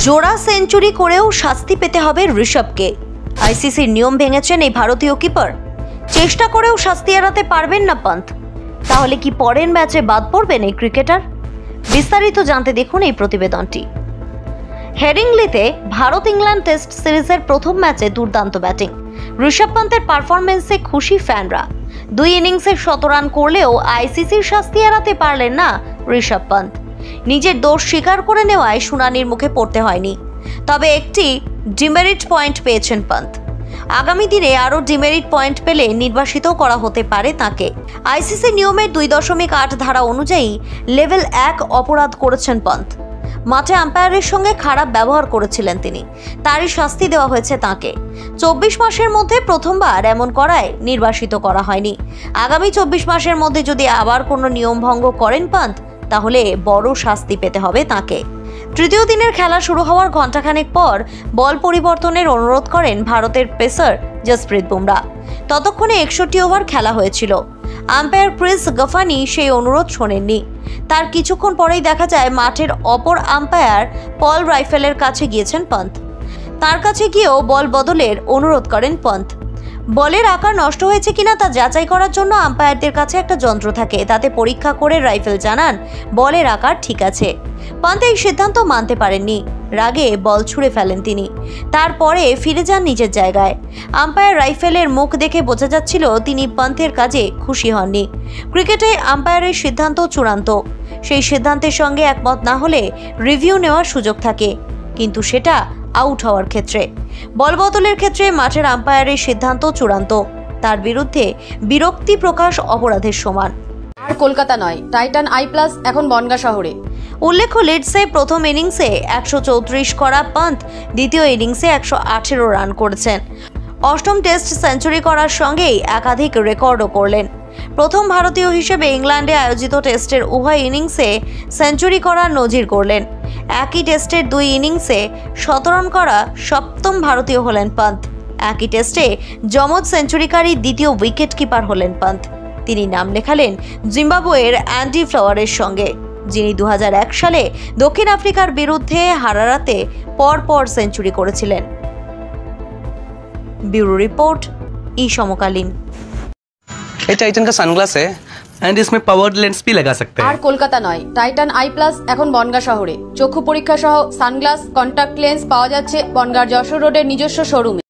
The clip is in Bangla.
জোড়া সেঞ্চুরি করেও শাস্তি পেতে হবে ঋষভকে। আইসিসির নিয়ম ভেঙেছেন এই ভারতীয় কিপার। চেষ্টা করেও শাস্তি এড়াতে পারবেন না পান্ত। তাহলে কি পরের ম্যাচে বাদ পড়বেন এই ক্রিকেটার? বিস্তারিত জানতে দেখুন এই প্রতিবেদনটি। হেডিংলিতে ভারত ইংল্যান্ড টেস্ট সিরিজের প্রথম ম্যাচে দুর্দান্ত ব্যাটিং। ঋষভ পান্তের পারফরমেন্সে খুশি ফ্যানরা। 2 ইনিংসে 100 রান করলেও আইসিসির শাস্তি এড়াতে পারলেন না ঋষভ পান্ত। নিজের দোষ স্বীকার করে নেওয়ায় শুনানির মুখে পড়তে হয়নি, তবে একটি ডিমেরিট পয়েন্ট পেয়েছেন পান্ত। আগামী দিনে আরও ডিমেরিট পয়েন্ট পেলে নির্বাসিত করা হতে পারে তাকে। আইসিসি নিয়মের 2.8 ধারা অনুযায়ী লেভেল 1 অপরাধ করেছেন পান্ত। মাঠে আম্পায়ারের সঙ্গে খারাপ ব্যবহার করেছিলেন তিনি, তারই শাস্তি দেওয়া হয়েছে তাকে। 24 মাসের মধ্যে প্রথমবার এমন করায় নির্বাসিত করা হয়নি। আগামী 24 মাসের মধ্যে যদি আবার কোনো নিয়ম ভঙ্গ করেন পান্ত, তাহলে বড় শাস্তি পেতে হবে তাকে। তৃতীয় দিনের খেলা শুরু হওয়ার ঘণ্টাখানেক পর বল পরিবর্তনের অনুরোধ করেন ভারতের পেসার জসপ্রীত বুমরা। ততক্ষণে 61 ওভার খেলা হয়েছিল। আম্পায়ার ক্রিস গাফানি সেই অনুরোধ শোনেননি। তার কিছুক্ষণ পরেই দেখা যায় মাঠের অপর আম্পায়ার পল রাইফেলের কাছে গিয়েছেন পান্ত। তার কাছে গিয়েও বল বদলের অনুরোধ করেন পান্ত। বলের আকার নষ্ট হয়েছে কিনা তা যাচাই করার জন্য আম্পায়ারদের কাছে একটা যন্ত্র থাকে, তাতে পরীক্ষা করে রাইফেল জানান বলের আকার ঠিক আছে। পান্ত এই সিদ্ধান্ত মানতে পারেননি। রাগে বল ছুঁড়ে ফেলেন তিনি। তারপরে ফিরে যান নিজের জায়গায়। আম্পায়ার রাইফেলের মুখ দেখে বোঝা যাচ্ছিল তিনি পান্তের কাজে খুশি হননি। ক্রিকেটে আম্পায়ারের সিদ্ধান্ত চূড়ান্ত। সেই সিদ্ধান্তের সঙ্গে একমত না হলে রিভিউ নেওয়ার সুযোগ থাকে, কিন্তু সেটা আউট হওয়ার ক্ষেত্রে। বল বদলের ক্ষেত্রে মাঠের আম্পায়ারের সিদ্ধান্ত চূড়ান্ত। তার বিরুদ্ধে বিরক্তি প্রকাশ অপরাধের সমান। আর কলকাতা নয়, টাইটান আই প্লাস এখন বনগাঁ শহরে। উল্লেখ্য, লিডসে প্রথম ইনিংসে 134 করা পান্ত দ্বিতীয় ইনিংসে 118 রান করেছেন। অষ্টম টেস্ট সেঞ্চুরি করার সঙ্গেই একাধিক রেকর্ডও করলেন। প্রথম ভারতীয় হিসেবে ইংল্যান্ডে আয়োজিত টেস্টের উভয় ইনিংসে সেঞ্চুরি করার নজির গড়লেন। একই টেস্টের 2 ইনিংসে 100 রান করা সপ্তম ভারতীয় হলেন পান্ত। একই টেস্টে যমজ সেঞ্চুরিকারী দ্বিতীয় উইকেট কিপার হলেন পান্ত। তিনি নাম লেখালেন জিম্বাবুয়ের অ্যান্ডি ফ্লাওয়ারের সঙ্গে, যিনি 2001 সালে দক্ষিণ আফ্রিকার বিরুদ্ধে হারারাতে পরপর সেঞ্চুরি করেছিলেন। ब्यूरो रिपोर्ट, ई समकालीन। ये टाइटन का सनग्लास है एंड इसमें पावर्ड लेंस भी लगा सकते हैं। আর কলকাতা নয়, টাইটান আই প্লাস এখন বনগাঁ শহরে। চক্ষু পরীক্ষা সহ সানগ্লাস, কন্টাক্ট লেন্স পাওয়া যাচ্ছে বনগাঁর যশোর রোডের নিজস্ব শোরুমে।